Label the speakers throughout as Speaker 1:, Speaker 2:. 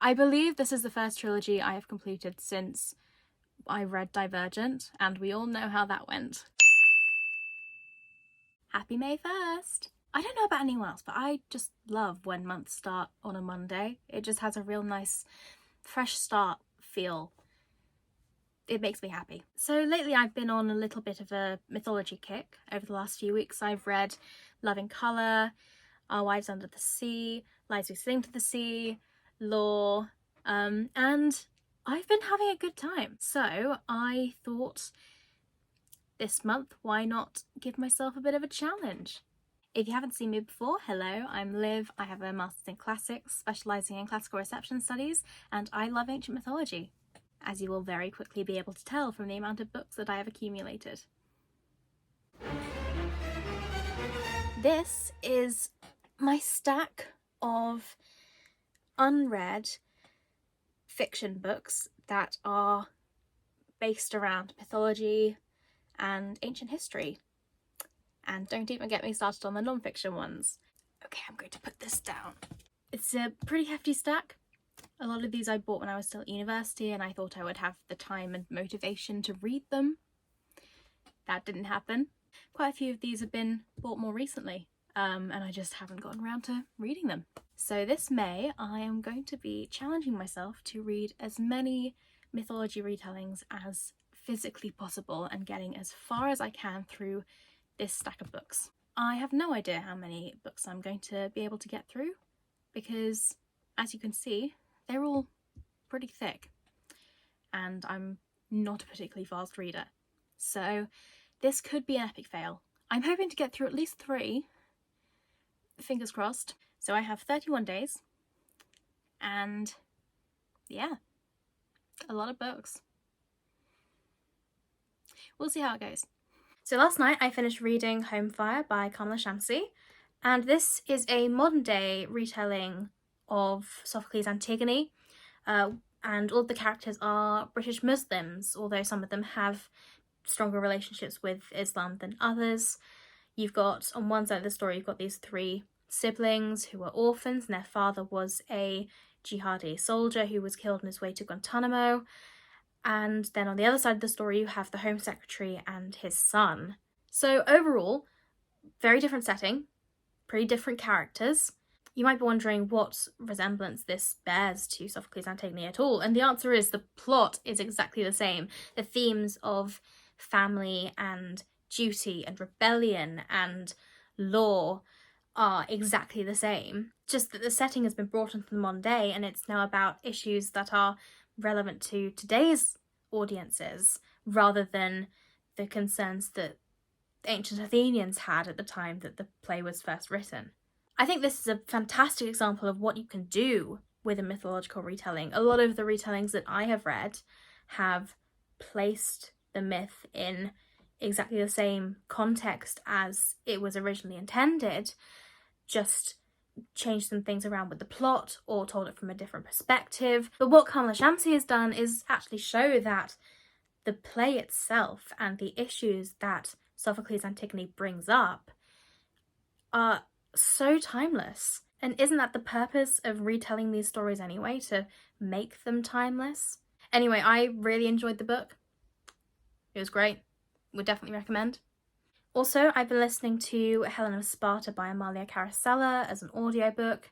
Speaker 1: I believe this is the first trilogy I have completed since I read Divergent, and we all know how that went. Happy May 1st! I don't know about anyone else, but I just love when months start on a Monday. It just has a real nice fresh start feel. It makes me happy. So lately I've been on a little bit of a mythology kick. Over the last few weeks I've read Love in Colour, Our Wives Under the Sea, Lies We Sing to the Sea, Lore, and I've been having a good time. So I thought this month, why not give myself a bit of a challenge? If you haven't seen me before, hello, I'm Liv. I have a Master's in Classics, specialising in classical reception studies, and I love ancient mythology, as you will very quickly be able to tell from the amount of books that I have accumulated. This is my stack of unread fiction books that are based around mythology and ancient history. And don't even get me started on the non-fiction ones. Okay, I'm going to put this down. It's a pretty hefty stack. A lot of these I bought when I was still at university and I thought I would have the time and motivation to read them. That didn't happen. Quite a few of these have been bought more recently, and I just haven't gotten around to reading them. So this May, I am going to be challenging myself to read as many mythology retellings as physically possible and getting as far as I can through this stack of books. I have no idea how many books I'm going to be able to get through because, as you can see, they're all pretty thick and I'm not a particularly fast reader. So this could be an epic fail. I'm hoping to get through at least 3, fingers crossed. So I have 31 days and yeah, a lot of books. We'll see how it goes. So last night I finished reading Homefire by Kamala Shamsi, and this is a modern day retelling of Sophocles' Antigone, and all the characters are British Muslims, although some of them have stronger relationships with Islam than others. You've got, on one side of the story, you've got these 3 siblings who were orphans, and their father was a jihadi soldier who was killed on his way to Guantanamo. And then on the other side of the story, you have the Home Secretary and his son. So overall, very different setting, pretty different characters. You might be wondering what resemblance this bears to Sophocles' Antigone at all, and the answer is the plot is exactly the same. The themes of family and duty and rebellion and law are exactly the same, just that the setting has been brought into the modern day and it's now about issues that are relevant to today's audiences rather than the concerns that ancient Athenians had at the time that the play was first written. I think this is a fantastic example of what you can do with a mythological retelling. A lot of the retellings that I have read have placed the myth in exactly the same context as it was originally intended, just changed some things around with the plot or told it from a different perspective. But what Kamala Shamsi has done is actually show that the play itself and the issues that Sophocles' Antigone brings up are so timeless. And isn't that the purpose of retelling these stories anyway, to make them timeless? Anyway, I really enjoyed the book. It was great. Would definitely recommend. Also, I've been listening to Helen of Sparta by Amalia Carosella as an audiobook,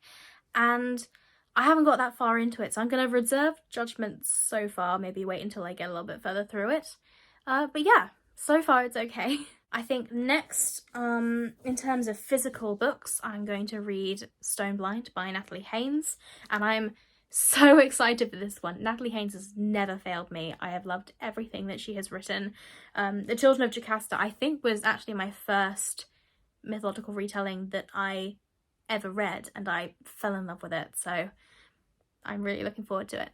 Speaker 1: and I haven't got that far into it, so I'm going to reserve judgment so far, maybe wait until I get a little bit further through it. But yeah, so far it's okay. I think next, in terms of physical books, I'm going to read Stone Blind by Natalie Haynes, and I'm so excited for this one. Natalie Haynes has never failed me. I have loved everything that she has written. The Children of Jocasta, I think, was actually my first mythological retelling that I ever read, and I fell in love with it, so I'm really looking forward to it.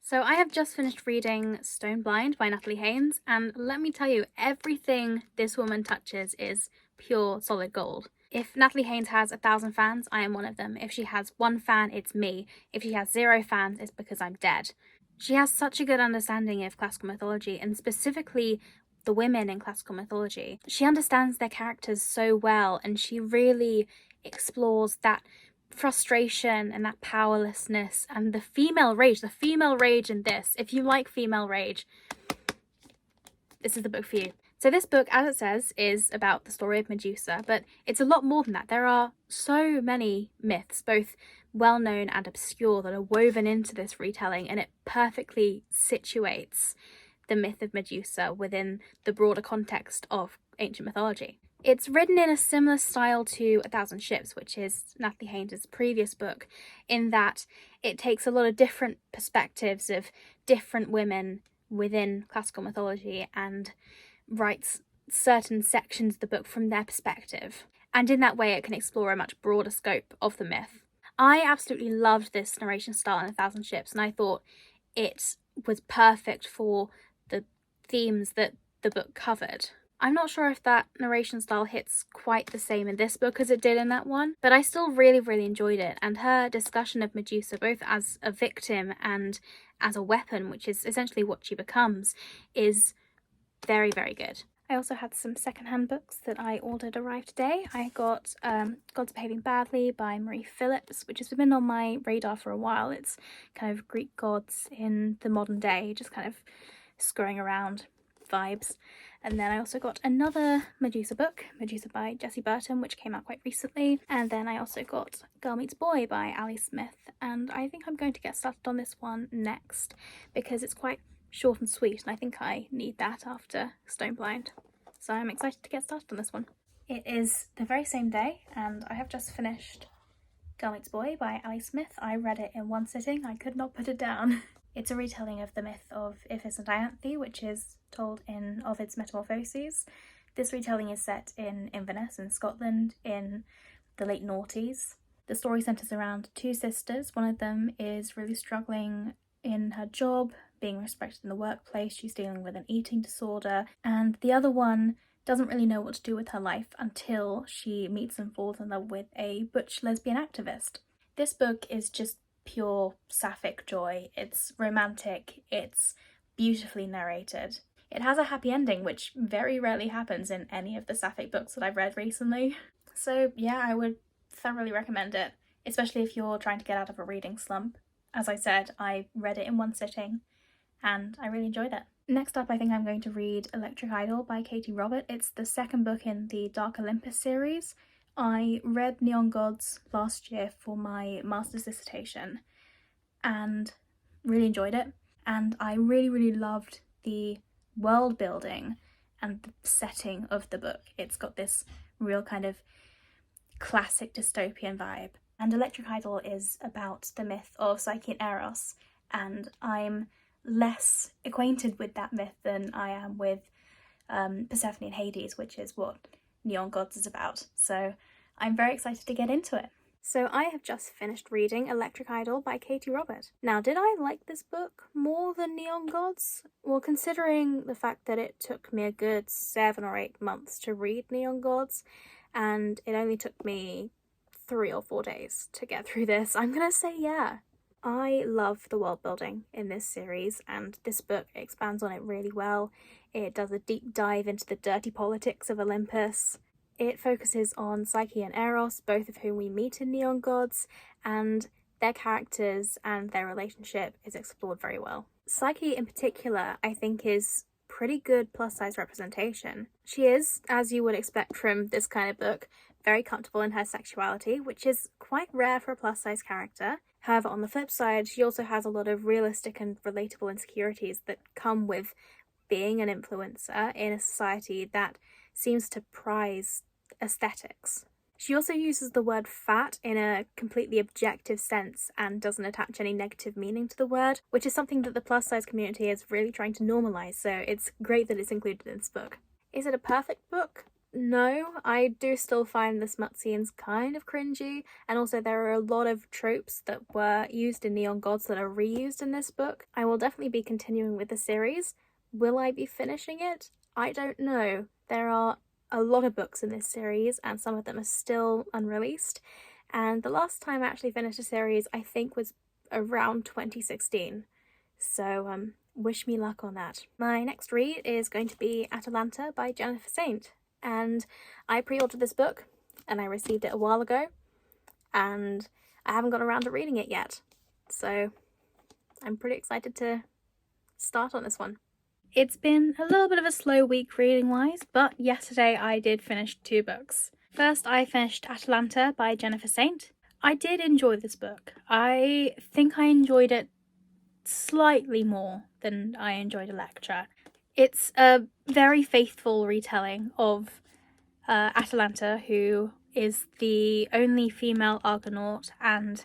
Speaker 1: So I have just finished reading Stone Blind by Natalie Haynes, and let me tell you, everything this woman touches is pure solid gold. If Natalie Haynes has 1,000 fans, I am one of them. If she has 1 fan, it's me. If she has 0 fans, it's because I'm dead. She has such a good understanding of classical mythology, and specifically the women in classical mythology. She understands their characters so well, and she really explores that frustration and that powerlessness and the female rage in this. If you like female rage, this is the book for you. So this book, as it says, is about the story of Medusa, but it's a lot more than that. There are so many myths, both well-known and obscure, that are woven into this retelling, and it perfectly situates the myth of Medusa within the broader context of ancient mythology. It's written in a similar style to A Thousand Ships, which is Natalie Haynes' previous book, in that it takes a lot of different perspectives of different women within classical mythology and writes certain sections of the book from their perspective. And in that way, it can explore a much broader scope of the myth. I absolutely loved this narration style in A Thousand Ships, and I thought it was perfect for the themes that the book covered. I'm not sure if that narration style hits quite the same in this book as it did in that one, but I still really enjoyed it, and her discussion of Medusa, both as a victim and as a weapon, which is essentially what she becomes, is very good. I also had some secondhand books that I ordered arrive today. I got Gods Behaving Badly by Marie Phillips, which has been on my radar for a while. It's kind of Greek gods in the modern day, just kind of screwing around vibes. And then I also got another Medusa book, Medusa by Jessie Burton, which came out quite recently. And then I also got Girl Meets Boy by Ali Smith. And I think I'm going to get started on this one next because it's quite short and sweet, and I think I need that after Stoneblind. So I'm excited to get started on this one. It is the very same day, and I have just finished Girl Meets Boy by Ali Smith. I read it in one sitting. I could not put it down. It's a retelling of the myth of Iphis and Dianthe, which is told in Ovid's Metamorphoses. This retelling is set in Inverness in Scotland in the late noughties. The story centres around two sisters. One of them is really struggling in her job, being respected in the workplace. She's dealing with an eating disorder, and the other one doesn't really know what to do with her life until she meets and falls in love with a butch lesbian activist. This book is just pure sapphic joy. It's romantic, it's beautifully narrated. It has a happy ending, which very rarely happens in any of the sapphic books that I've read recently. So yeah, I would thoroughly recommend it, especially if you're trying to get out of a reading slump. As I said, I read it in one sitting and I really enjoyed it. Next up, I think I'm going to read Electric Idol by Katie Robert. It's the second book in the Dark Olympus series. I read Neon Gods last year for my master's dissertation and really enjoyed it. And I really loved the world building and the setting of the book. It's got this real kind of classic dystopian vibe. And Electric Idol is about the myth of Psyche and Eros, and I'm less acquainted with that myth than I am with Persephone and Hades, which is what Neon Gods is about. So I'm very excited to get into it. So I have just finished reading Electric Idol by Katie Robert. Now, did I like this book more than Neon Gods? Well, considering the fact that it took me a good 7 or 8 months to read Neon Gods, and it only took me 3 or 4 days to get through this, I'm gonna say yeah. I love the world building in this series, and this book expands on it really well. It does a deep dive into the dirty politics of Olympus. It focuses on Psyche and Eros, both of whom we meet in Neon Gods, and their characters and their relationship is explored very well. Psyche in particular, I think, is pretty good plus-size representation. She is, as you would expect from this kind of book, very comfortable in her sexuality, which is quite rare for a plus-size character. However, on the flip side, she also has a lot of realistic and relatable insecurities that come with being an influencer in a society that seems to prize aesthetics. She also uses the word fat in a completely objective sense and doesn't attach any negative meaning to the word, which is something that the plus-size community is really trying to normalise, so it's great that it's included in this book. Is it a perfect book? No, I do still find the smut scenes kind of cringy, and also there are a lot of tropes that were used in Neon Gods that are reused in this book. I will definitely be continuing with the series. Will I be finishing it? I don't know. There are a lot of books in this series, and some of them are still unreleased, and the last time I actually finished a series I think was around 2016, so wish me luck on that. My next read is going to be Atalanta by Jennifer Saint, and I pre-ordered this book and I received it a while ago, and I haven't got around to reading it yet. So I'm pretty excited to start on this one. It's been a little bit of a slow week reading-wise, but yesterday I did finish 2 books. First, I finished Atalanta by Jennifer Saint. I did enjoy this book. I think I enjoyed it slightly more than I enjoyed Electra. It's a very faithful retelling of Atalanta, who is the only female Argonaut and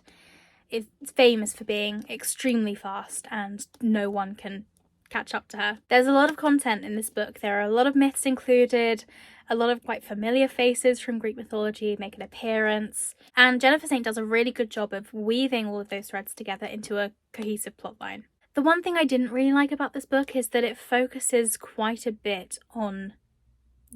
Speaker 1: is famous for being extremely fast, and no one can catch up to her. There's a lot of content in this book. There are a lot of myths included, a lot of quite familiar faces from Greek mythology make an appearance, and Jennifer Saint does a really good job of weaving all of those threads together into a cohesive plotline. The one thing I didn't really like about this book is that it focuses quite a bit on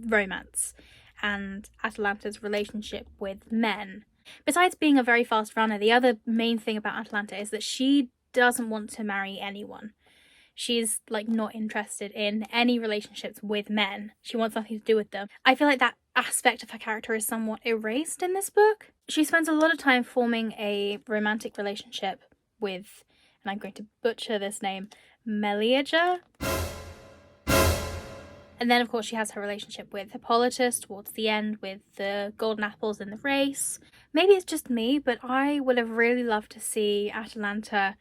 Speaker 1: romance and Atalanta's relationship with men. Besides being a very fast runner, the other main thing about Atalanta is that she doesn't want to marry anyone. She's not interested in any relationships with men. She wants nothing to do with them. I feel like that aspect of her character is somewhat erased in this book. She spends a lot of time forming a romantic relationship with, and I'm going to butcher this name, Meleager. And then, of course, she has her relationship with Hippolytus towards the end with the golden apples in the race. Maybe it's just me, but I would have really loved to see Atalanta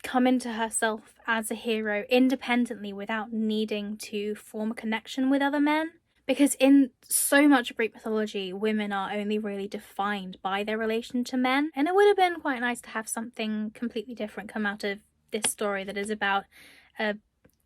Speaker 1: come into herself as a hero independently without needing to form a connection with other men. Because in so much of Greek mythology, women are only really defined by their relation to men. And it would have been quite nice to have something completely different come out of this story that is about a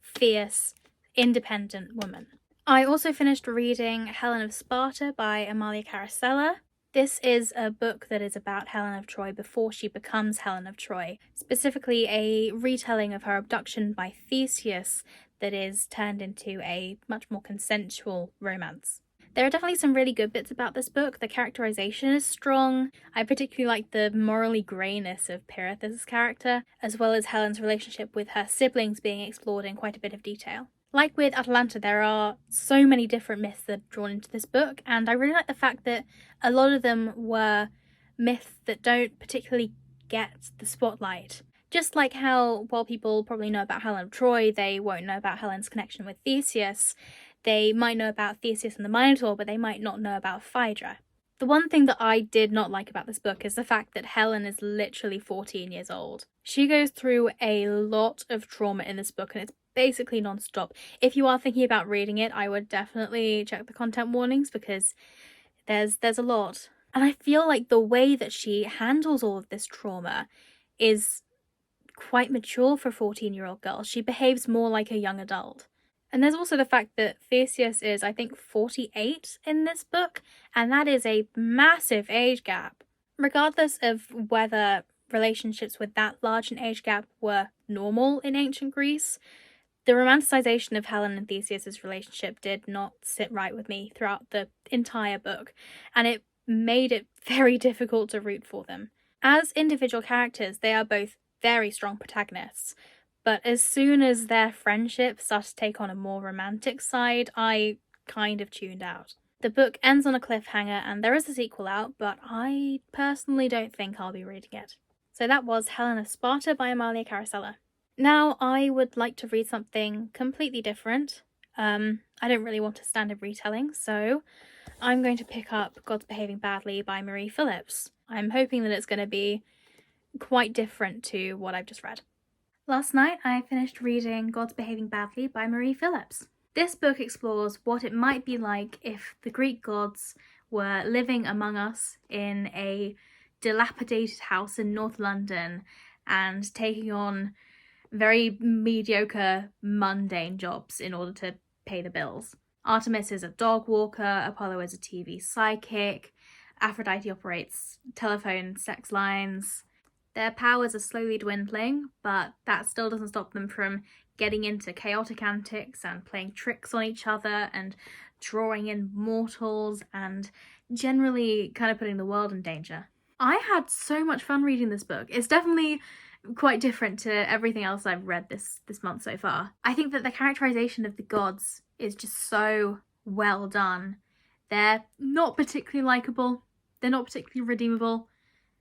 Speaker 1: fierce, independent woman. I also finished reading Helen of Sparta by Amalia Carosella. This is a book that is about Helen of Troy before she becomes Helen of Troy, specifically a retelling of her abduction by Theseus that is turned into a much more consensual romance. There are definitely some really good bits about this book. The characterization is strong. I particularly like the morally greyness of Pirithous' character, as well as Helen's relationship with her siblings being explored in quite a bit of detail. Like with Atalanta, there are so many different myths that are drawn into this book, and I really like the fact that a lot of them were myths that don't particularly get the spotlight. Just like how, while people probably know about Helen of Troy, they won't know about Helen's connection with Theseus. They might know about Theseus and the Minotaur, but they might not know about Phaedra. The one thing that I did not like about this book is the fact that Helen is literally 14 years old. She goes through a lot of trauma in this book, and it's basically non-stop. If you are thinking about reading it, I would definitely check the content warnings because there's a lot. And I feel like the way that she handles all of this trauma is quite mature for a 14-year-old girl. She behaves more like a young adult. And there's also the fact that Theseus is, I think, 48 in this book, and that is a massive age gap. Regardless of whether relationships with that large an age gap were normal in ancient Greece, the romanticization of Helen and Theseus' relationship did not sit right with me throughout the entire book, and it made it very difficult to root for them. As individual characters, they are both very strong protagonists, but as soon as their friendship started to take on a more romantic side, I kind of tuned out. The book ends on a cliffhanger, and there is a sequel out, but I personally don't think I'll be reading it. So that was Helen of Sparta by Amalia Carosella. Now I would like to read something completely different. I don't really want a standard retelling, so I'm going to pick up God's Behaving Badly by Marie Phillips. I'm hoping that it's going to be quite different to what I've just read. Last night I finished reading God's Behaving Badly by Marie Phillips. This book explores what it might be like if the Greek gods were living among us in a dilapidated house in North London and taking on very mediocre, mundane jobs in order to pay the bills. Artemis is a dog walker, Apollo is a TV psychic, Aphrodite operates telephone sex lines. Their powers are slowly dwindling, but that still doesn't stop them from getting into chaotic antics and playing tricks on each other and drawing in mortals and generally kind of putting the world in danger. I had so much fun reading this book. It's definitely quite different to everything else I've read this month so far. I think that the characterization of the gods is just so well done. They're not particularly likable. they're not particularly redeemable.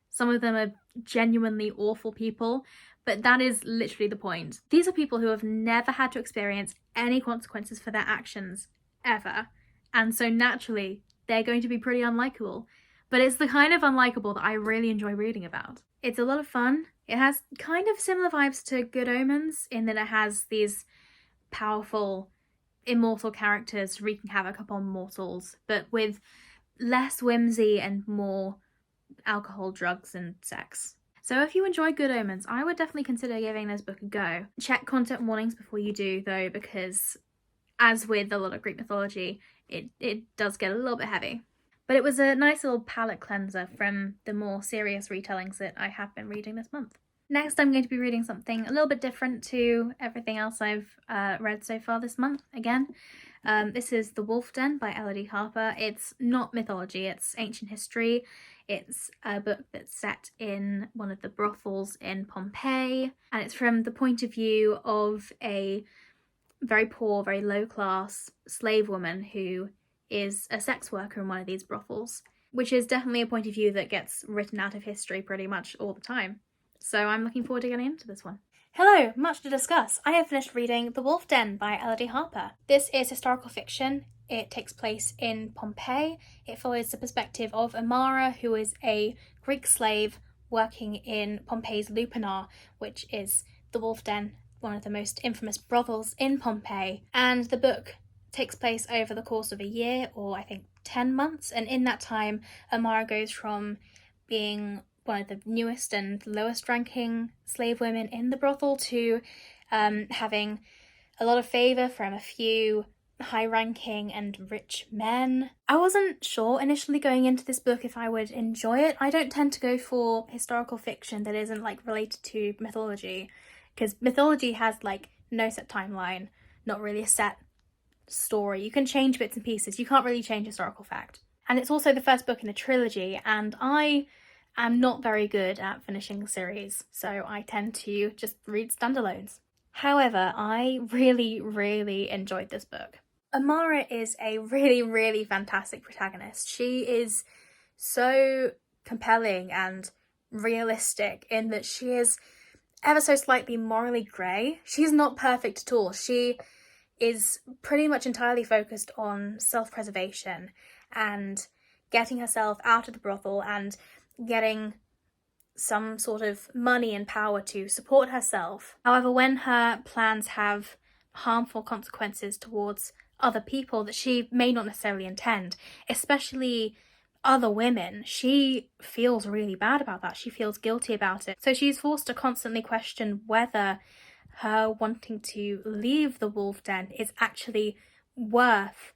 Speaker 1: Some of them are genuinely awful people, but that is literally the point. These are people who have never had to experience any consequences for their actions, ever. And so naturally, they're going to be pretty unlikable. But it's the kind of unlikable that I really enjoy reading about. It's a lot of fun. It has kind of similar vibes to Good Omens in that it has these powerful, immortal characters wreaking havoc upon mortals, but with less whimsy and more alcohol, drugs, and sex. So if you enjoy Good Omens, I would definitely consider giving this book a go. Check content warnings before you do, though, because as with a lot of Greek mythology, it does get a little bit heavy. But it was a nice little palate cleanser from the more serious retellings that I have been reading this month. Next, I'm going to be reading something a little bit different to everything else I've read so far this month, again. This is The Wolf Den by Elodie Harper. It's not mythology, it's ancient history. It's a book that's set in one of the brothels in Pompeii, and it's from the point of view of a very poor, very low-class slave woman who is a sex worker in one of these brothels, which is definitely a point of view that gets written out of history pretty much all the time. So I'm looking forward to getting into this one. Hello, much to discuss. I have finished reading The Wolf Den by Elodie Harper. This is historical fiction. It takes place in Pompeii. It follows the perspective of Amara, who is a Greek slave working in Pompeii's Lupanar, which is the Wolf Den, one of the most infamous brothels in Pompeii. And the book takes place over the course of a year, or I think 10 months. And in that time, Amara goes from being one of the newest and lowest ranking slave women in the brothel to having a lot of favour from a few high-ranking and rich men. I wasn't sure initially going into this book if I would enjoy it. I don't tend to go for historical fiction that isn't like related to mythology, because mythology has like no set timeline, not really a set story. You can change bits and pieces. You can't really change historical fact. And it's also the first book in a trilogy, and I'm not very good at finishing the series, so I tend to just read standalones. However, I really, really enjoyed this book. Amara is a really, really fantastic protagonist. She is so compelling and realistic in that she is ever so slightly morally grey. She's not perfect at all. She is pretty much entirely focused on self-preservation and getting herself out of the brothel and getting some sort of money and power to support herself. However, when her plans have harmful consequences towards other people that she may not necessarily intend, especially other women, she feels really bad about that. She feels guilty about it. So she's forced to constantly question whether her wanting to leave the wolf den is actually worth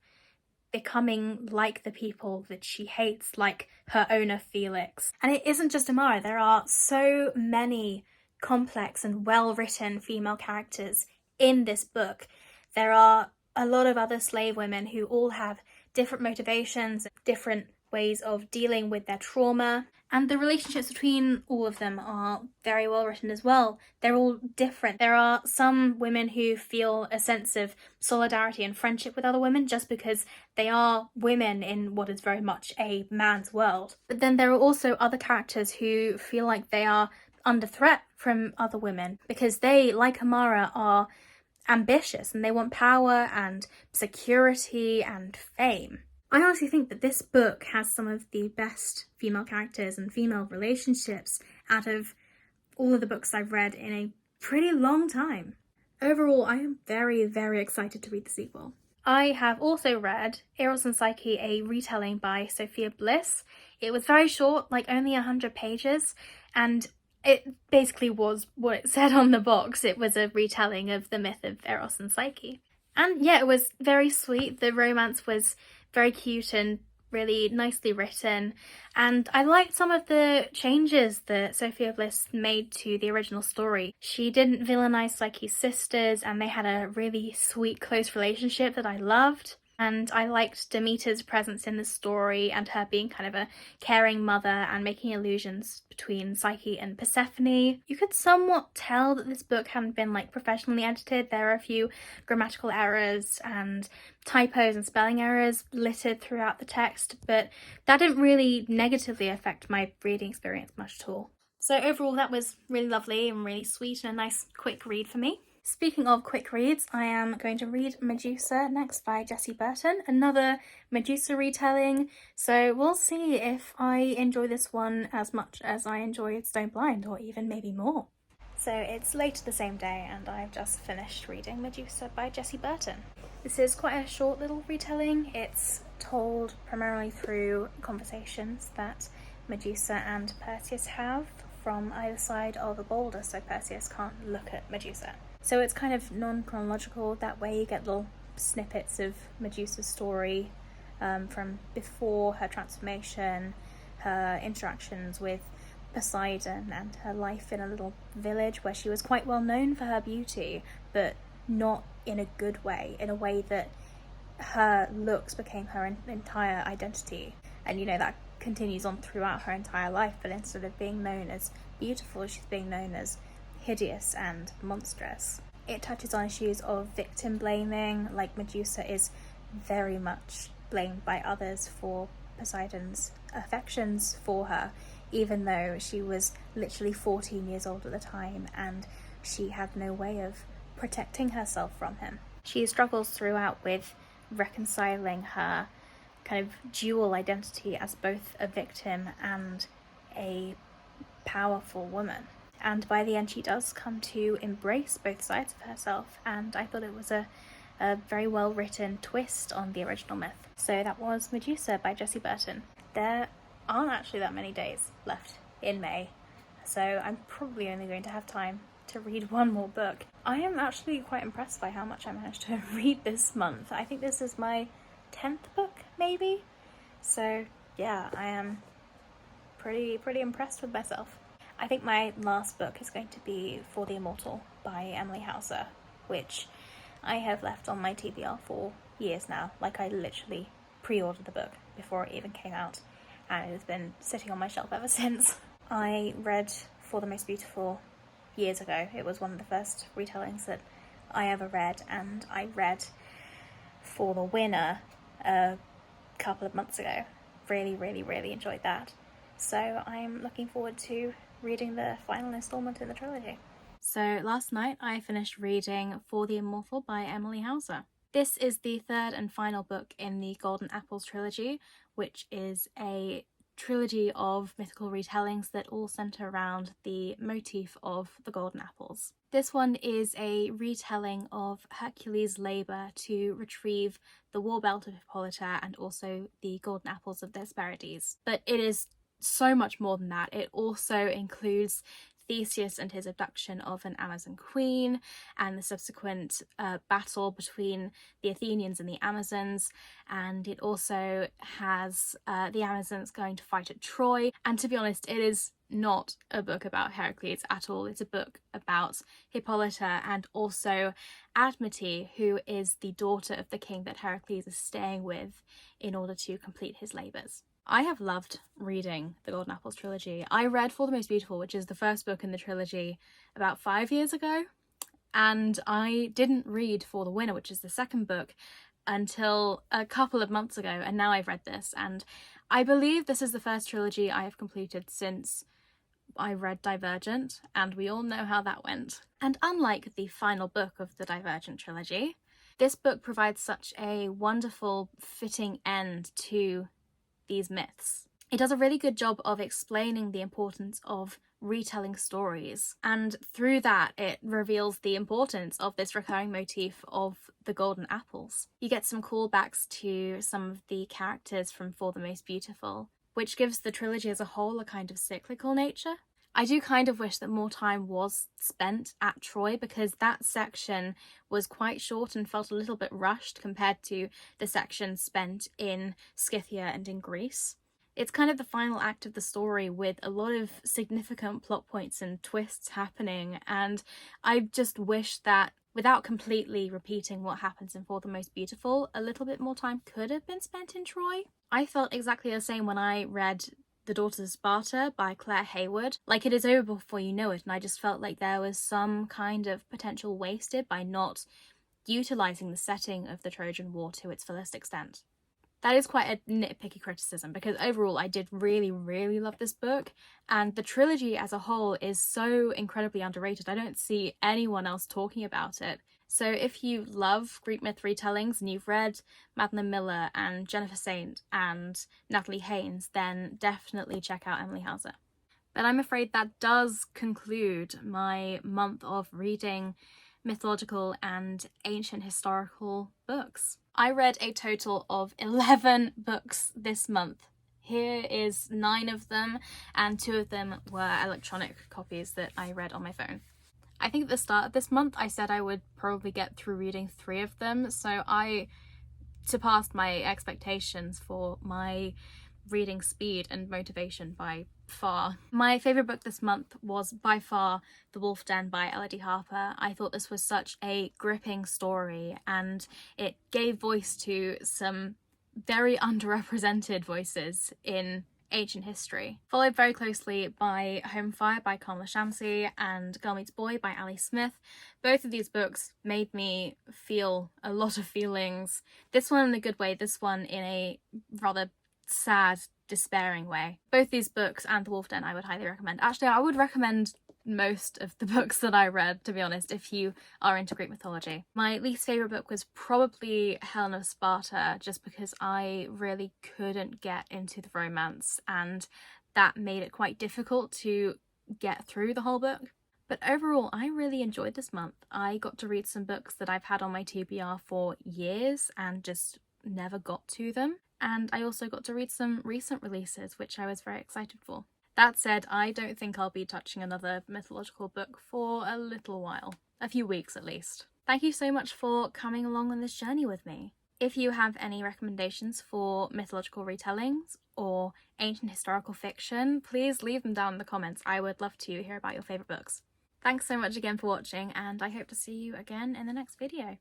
Speaker 1: becoming like the people that she hates, like her owner Felix. And it isn't just Amara, there are so many complex and well-written female characters in this book. There are a lot of other slave women who all have different motivations, different ways of dealing with their trauma, and the relationships between all of them are very well written as well. They're all different. There are some women who feel a sense of solidarity and friendship with other women just because they are women in what is very much a man's world. But then there are also other characters who feel like they are under threat from other women because they, like Amara, are ambitious and they want power and security and fame. I honestly think that this book has some of the best female characters and female relationships out of all of the books I've read in a pretty long time. Overall, I am very, very excited to read the sequel. I have also read Eros and Psyche, a retelling by Sophia Bliss. It was very short, like only 100 pages, and it basically was what it said on the box. It was a retelling of the myth of Eros and Psyche. And yeah, it was very sweet. The romance was very cute and really nicely written, and I liked some of the changes that Sophia Bliss made to the original story. She didn't villainize Psyche's sisters, and they had a really sweet, close relationship that I loved. And I liked Demeter's presence in the story and her being kind of a caring mother and making allusions between Psyche and Persephone. You could somewhat tell that this book hadn't been like professionally edited. There are a few grammatical errors and typos and spelling errors littered throughout the text, but that didn't really negatively affect my reading experience much at all. So overall, that was really lovely and really sweet and a nice quick read for me. Speaking of quick reads, I am going to read Medusa next by Jessie Burton, another Medusa retelling, so we'll see if I enjoy this one as much as I enjoyed Stone Blind, or even maybe more. So it's later the same day and I've just finished reading Medusa by Jessie Burton. This is quite a short little retelling. It's told primarily through conversations that Medusa and Perseus have from either side of a boulder, so Perseus can't look at Medusa. So it's kind of non-chronological. That way you get little snippets of Medusa's story from before her transformation, her interactions with Poseidon, and her life in a little village where she was quite well known for her beauty, but not in a good way, in a way that her looks became her entire identity. And you know, that continues on throughout her entire life, but instead of being known as beautiful, she's being known as hideous and monstrous. It touches on issues of victim blaming, like Medusa is very much blamed by others for Poseidon's affections for her, even though she was literally 14 years old at the time and she had no way of protecting herself from him. She struggles throughout with reconciling her kind of dual identity as both a victim and a powerful woman. And by the end she does come to embrace both sides of herself, and I thought it was a very well written twist on the original myth. So that was Medusa by Jessie Burton. There aren't actually that many days left in May, so I'm probably only going to have time to read one more book. I am actually quite impressed by how much I managed to read this month. I think this is my 10th book, maybe? So yeah, I am pretty impressed with myself. I think my last book is going to be For the Immortal by Emily Hauser, which I have left on my TBR for years now. Like, I literally pre-ordered the book before it even came out, and it has been sitting on my shelf ever since. I read For the Most Beautiful years ago. It was one of the first retellings that I ever read, and I read For the Winner a couple of months ago. Really enjoyed that. So I'm looking forward to reading the final installment in the trilogy. So last night I finished reading For the Immortal by Emily Hauser. This is the third and final book in the Golden Apples trilogy, which is a trilogy of mythical retellings that all centre around the motif of the golden apples. This one is a retelling of Hercules' labour to retrieve the war belt of Hippolyta and also the golden apples of the Hesperides. But it is so much more than that. It also includes Theseus and his abduction of an Amazon queen and the subsequent battle between the Athenians and the Amazons, and it also has the Amazons going to fight at Troy. And to be honest, it is not a book about Heracles at all. It's a book about Hippolyta and also Admete, who is the daughter of the king that Heracles is staying with in order to complete his labours. I have loved reading the Golden Apples trilogy. I read For the Most Beautiful, which is the first book in the trilogy, about 5 years ago, and I didn't read For the Winner, which is the second book, until a couple of months ago, and now I've read this, and I believe this is the first trilogy I have completed since I read Divergent, and we all know how that went. And unlike the final book of the Divergent trilogy, this book provides such a wonderful, fitting end to these myths. It does a really good job of explaining the importance of retelling stories, and through that it reveals the importance of this recurring motif of the golden apples. You get some callbacks to some of the characters from For the Most Beautiful, which gives the trilogy as a whole a kind of cyclical nature. I do kind of wish that more time was spent at Troy, because that section was quite short and felt a little bit rushed compared to the section spent in Scythia and in Greece. It's kind of the final act of the story with a lot of significant plot points and twists happening, and I just wish that Without completely repeating what happens in For the Most Beautiful, a little bit more time could have been spent in Troy. I felt exactly the same when I read The Daughters of Sparta by Claire Hayward. Like, it is over before you know it, and I just felt like there was some kind of potential wasted by not utilising the setting of the Trojan War to its fullest extent. That is quite a nitpicky criticism, because overall I did really, really love this book, and the trilogy as a whole is so incredibly underrated. I don't see anyone else talking about it. So if you love Greek myth retellings and you've read Madeline Miller and Jennifer Saint and Natalie Haynes, then definitely check out Emily Hauser. But I'm afraid that does conclude my month of reading mythological and ancient historical books. I read a total of 11 books this month. Here is 9 of them, and 2 of them were electronic copies that I read on my phone. I think at the start of this month I said I would probably get through reading 3 of them, so I surpassed my expectations for my reading speed and motivation by far. My favourite book this month was by far The Wolf Den by Elodie Harper. I thought this was such a gripping story, and it gave voice to some very underrepresented voices in ancient history. Followed very closely by Home Fire by Kamala Shamsi and Girl Meets Boy by Ali Smith. Both of these books made me feel a lot of feelings. This one in a good way, this one in a rather sad, despairing way. Both these books and The Wolf Den I would highly recommend. Actually, I would recommend most of the books that I read, to be honest, if you are into Greek mythology. My least favourite book was probably Helen of Sparta, just because I really couldn't get into the romance, and that made it quite difficult to get through the whole book. But overall, I really enjoyed this month. I got to read some books that I've had on my TBR for years and just never got to them. And I also got to read some recent releases, which I was very excited for. That said, I don't think I'll be touching another mythological book for a little while. A few weeks at least. Thank you so much for coming along on this journey with me. If you have any recommendations for mythological retellings or ancient historical fiction, please leave them down in the comments. I would love to hear about your favourite books. Thanks so much again for watching, and I hope to see you again in the next video.